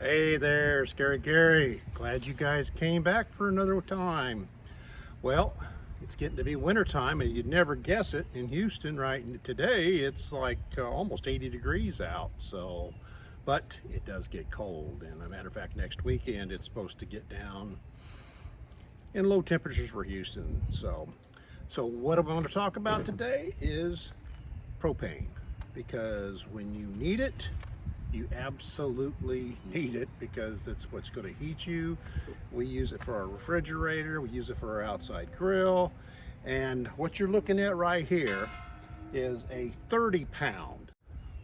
Hey there, Scary Gary. Glad you guys came back for another time. Well, it's getting to be winter time, and you'd never guess it in Houston right today. It's like almost 80 degrees out. But it does get cold, and as a matter of fact, next weekend it's supposed to get down in low temperatures for Houston. So what I'm going to talk about today is propane, because when you need it, you absolutely need it, because it's what's going to heat you. We use it for our refrigerator, we use it for our outside grill, and what you're looking at right here is a 30-pound.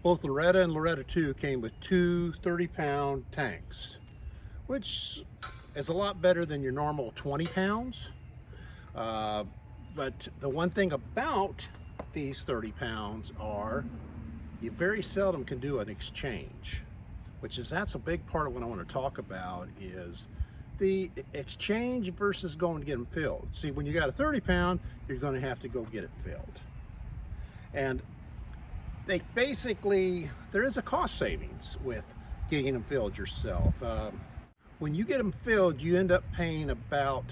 Both Loretta and Loretta 2 came with two 30-pound tanks, which is a lot better than your normal 20 pounds. But the one thing about these 30 pounds are you very seldom can do an exchange, that's a big part of what I want to talk about, is the exchange versus going to get them filled. See, when you got a 30-pound, you're going to have to go get it filled. And there is a cost savings with getting them filled yourself. When you get them filled, you end up paying about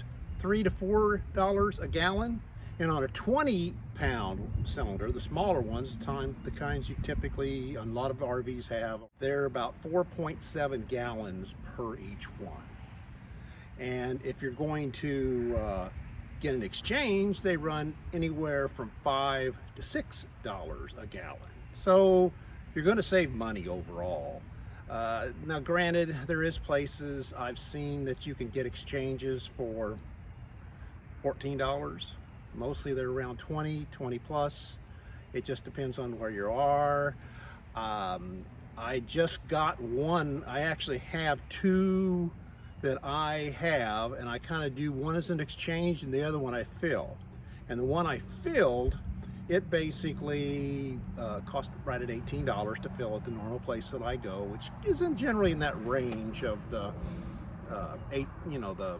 $3 to $4 a gallon. And on a 20-pound cylinder, the smaller ones, the kinds you typically, a lot of RVs have, they're about 4.7 gallons per each one. And if you're going to get an exchange, they run anywhere from $5 to $6 a gallon. So you're going to save money overall. Now granted, there is places I've seen that you can get exchanges for $14. Mostly they're around 20 plus. It just depends on where you are. I just got one. I actually have two that I have, and I kind of do one as an exchange and the other one I fill. And the one I filled, it basically cost right at $18 to fill at the normal place that I go, which isn't generally in that range of the the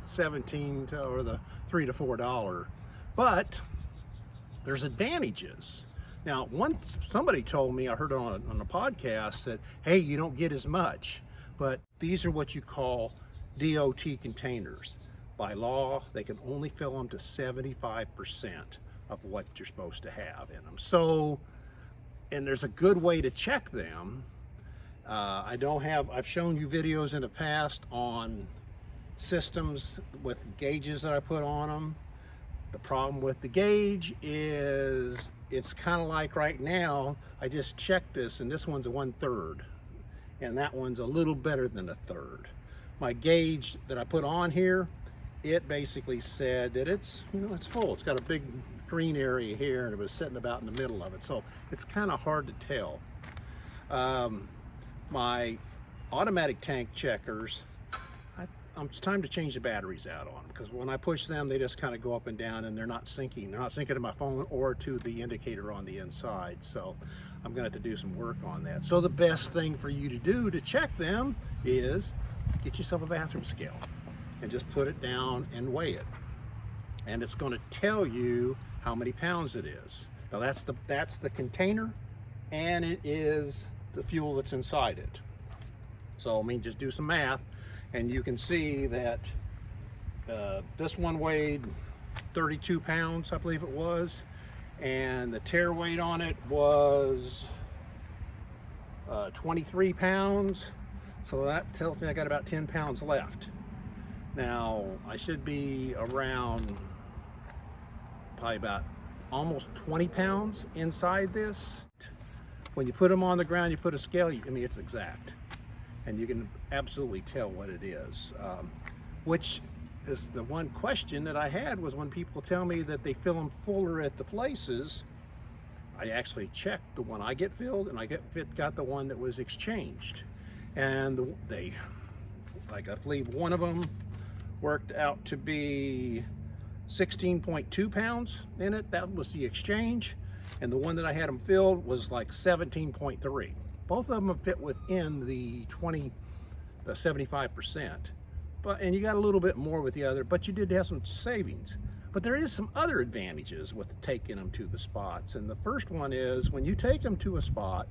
17 to, or the $3 to $4, but there's advantages. Now, once somebody told me, I heard on a podcast, that hey, you don't get as much, but these are what you call DOT containers. By law, they can only fill them to 75% of what you're supposed to have in them. So, and there's a good way to check them. I've shown you videos in the past on systems with gauges that I put on them. The problem with the gauge is it's kind of like right now, I just checked this, and this one's a 1/3 and that one's a little better than a third. My gauge that I put on here, it basically said that it's full. It's got a big green area here, and it was sitting about in the middle of it, so it's kind of hard to tell. My automatic tank checkers, it's time to change the batteries out on them, because when I push them, they just kind of go up and down, and they're not syncing. They're not syncing to my phone or to the indicator on the inside. So I'm going to have to do some work on that. So the best thing for you to do to check them is get yourself a bathroom scale and just put it down and weigh it. And it's going to tell you how many pounds it is. Now that's the container, and it is the fuel that's inside it. So I mean, just do some math, and you can see that this one weighed 32 pounds, I believe it was, and the tare weight on it was 23 pounds. So that tells me I got about 10 pounds left. Now, I should be around probably about almost 20 pounds inside this. When you put them on the ground, you put a scale, it's exact. And you can absolutely tell what it is. Which is the one question that I had, was when people tell me that they fill them fuller at the places, I actually checked the one I get filled, and I got the one that was exchanged. And I believe one of them worked out to be 16.2 pounds in it. That was the exchange. And the one that I had them filled was like 17.3. Both of them fit within the 75%. And you got a little bit more with the other, but you did have some savings. But there is some other advantages with taking them to the spots. And the first one is, when you take them to a spot,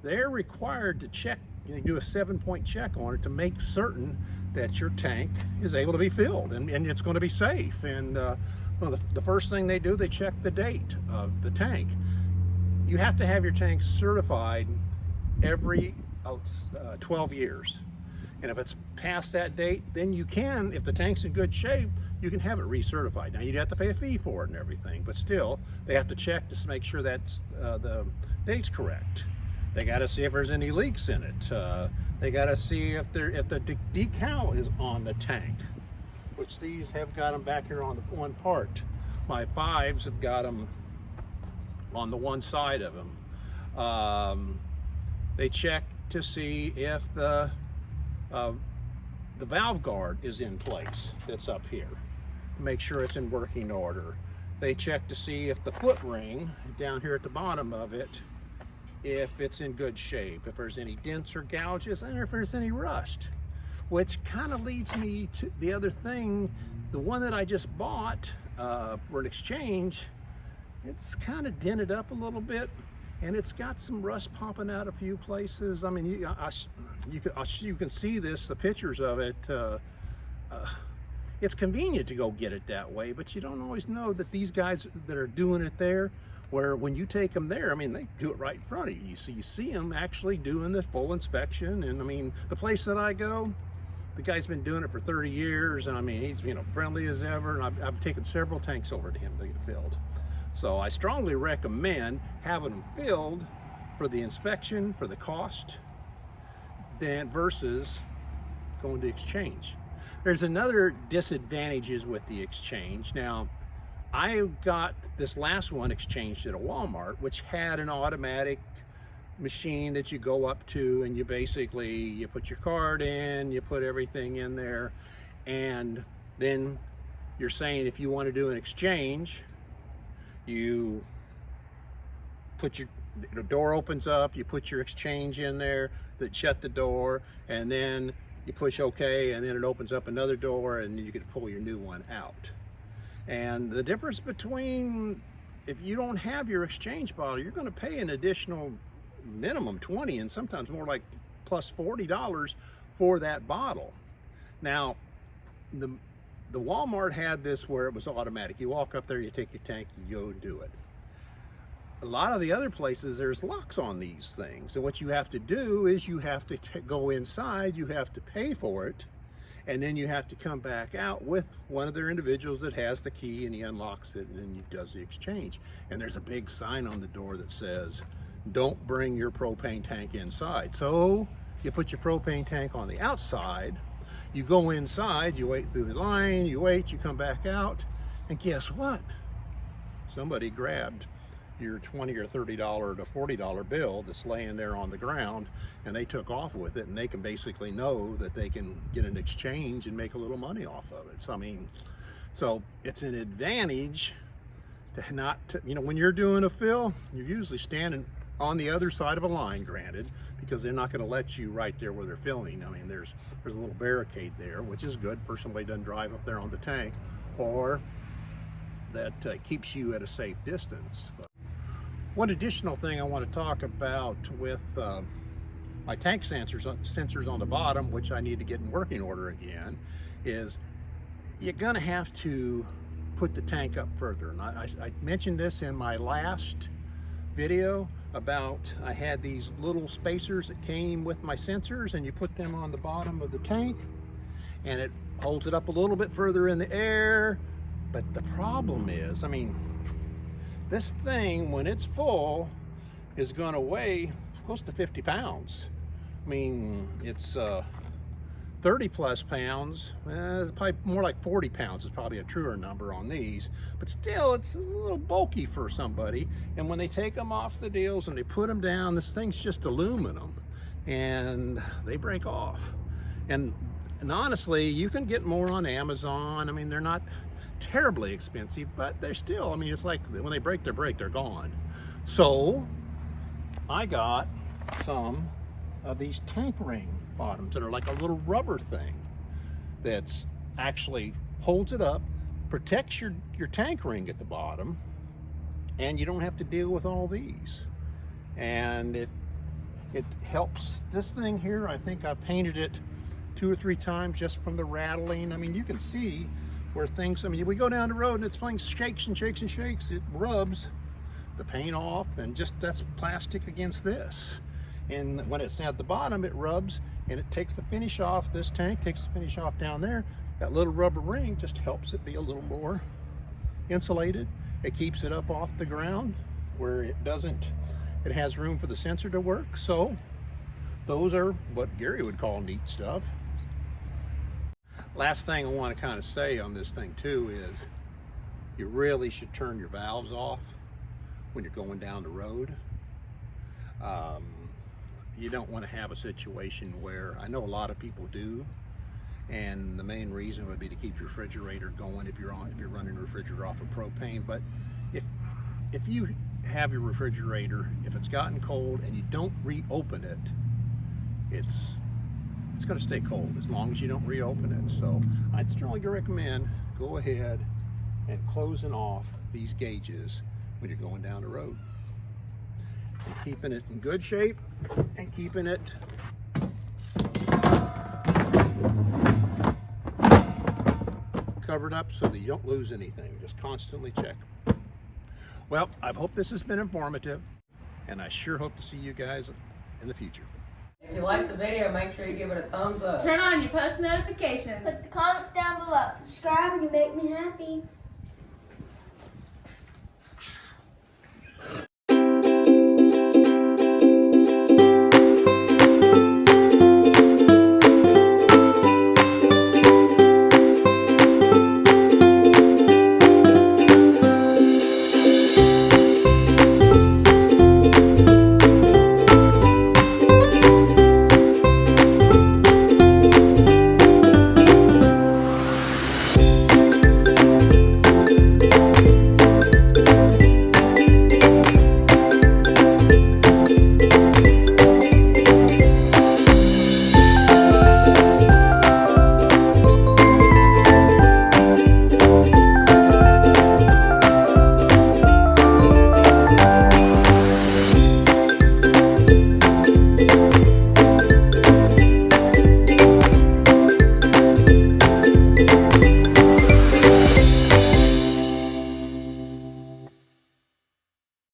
they're required to check you do a 7-point check on it to make certain that your tank is able to be filled and it's going to be safe. And well, the first thing they do, they check the date of the tank. You have to have your tank certified every 12 years. And if it's past that date, then you can, if the tank's in good shape, you can have it recertified. Now, you'd have to pay a fee for it and everything, but still, they have to check to make sure that the date's correct. They got to see if there's any leaks in it. They got to see if the decal is on the tank, which these have got them back here on the one part. My 5s have got them on the one side of them. They check to see if the valve guard is in place that's up here. Make sure it's in working order. They check to see if the foot ring down here at the bottom of it, if it's in good shape, if there's any dents or gouges, and if there's any rust. Which kind of leads me to the other thing, the one that I just bought for an exchange, it's kind of dented up a little bit, and it's got some rust popping out a few places. I mean, you can see this, the pictures of it. It's convenient to go get it that way, but you don't always know that these guys that are doing it there, where when you take them there, I mean, they do it right in front of you. So you see them actually doing the full inspection. And I mean, the place that I go, the guy's been doing it for 30 years. And I mean, he's, you know, friendly as ever. And I've taken several tanks over to him to get filled. So I strongly recommend having them filled for the inspection, for the cost, then versus going to exchange. There's another disadvantages with the exchange. Now, I got this last one exchanged at a Walmart, which had an automatic machine that you go up to, and you basically, you put your card in, you put everything in there, and then you're saying if you want to do an exchange, you put your, the door opens up, you put your exchange in there, that shut the door, and then you push OK, and then it opens up another door, and you can pull your new one out. And the difference between, if you don't have your exchange bottle, you're going to pay an additional minimum 20 and sometimes more like plus $40 for that bottle. Now, the Walmart had this where it was automatic. You walk up there, you take your tank, you go and do it. A lot of the other places, there's locks on these things. And what you have to do is you have to go inside, you have to pay for it, and then you have to come back out with one of their individuals that has the key, and he unlocks it, and then he does the exchange. And there's a big sign on the door that says, don't bring your propane tank inside. So you put your propane tank on the outside, you go inside, you wait through the line, you wait, you come back out, and guess what? Somebody grabbed your $20 or $30 to $40 bill that's laying there on the ground, and they took off with it, and they can basically know that they can get an exchange and make a little money off of it. So I mean, so it's an advantage to not, you know, when you're doing a fill, you're usually standing on the other side of a line, granted, because they're not going to let you right there where they're filling. I mean, there's a little barricade there, which is good for somebody who doesn't drive up there on the tank, or that keeps you at a safe distance. But one additional thing I want to talk about with my tank sensors on the bottom, which I need to get in working order again, is you're going to have to put the tank up further. And I mentioned this in my last video about, I had these little spacers that came with my sensors, and you put them on the bottom of the tank and it holds it up a little bit further in the air. But the problem is, I mean, this thing, when it's full, is going to weigh close to 50 pounds. I mean, it's 30 plus pounds. It's probably more like 40 pounds is probably a truer number on these. But still, it's a little bulky for somebody. And when they take them off the deals and they put them down, this thing's just aluminum, and they break off. And honestly, you can get more on Amazon. I mean, they're not terribly expensive, but they're still, I mean, it's like when they break, they're gone. So I got some of these tank ring bottoms that are like a little rubber thing that's actually holds it up, protects your tank ring at the bottom, and you don't have to deal with all these. And It helps. This thing here, I think I painted it 2 or 3 times just from the rattling. I mean, you can see where things, I mean, we go down the road and this thing shakes and shakes and shakes. It rubs the paint off, and just that's plastic against this. And when it's at the bottom, it rubs and it takes the finish off. This tank takes the finish off down there. That little rubber ring just helps it be a little more insulated. It keeps it up off the ground where it doesn't, it has room for the sensor to work. So those are what Gary would call neat stuff. Last thing I want to kind of say on this thing too is you really should turn your valves off when you're going down the road. You don't want to have a situation where, I know a lot of people do, and the main reason would be to keep your refrigerator going if you're running a refrigerator off of propane. But if you have your refrigerator, if it's gotten cold and you don't reopen it, it's going to stay cold as long as you don't reopen it. So I'd strongly recommend go ahead and closing off these gauges when you're going down the road, and keeping it in good shape and keeping it covered up so that you don't lose anything. Just constantly check. Well, I hope this has been informative, and I sure hope to see you guys in the future. If you like the video, make sure you give it a thumbs up. Turn on your post notifications. Put the comments down below. Subscribe and you make me happy.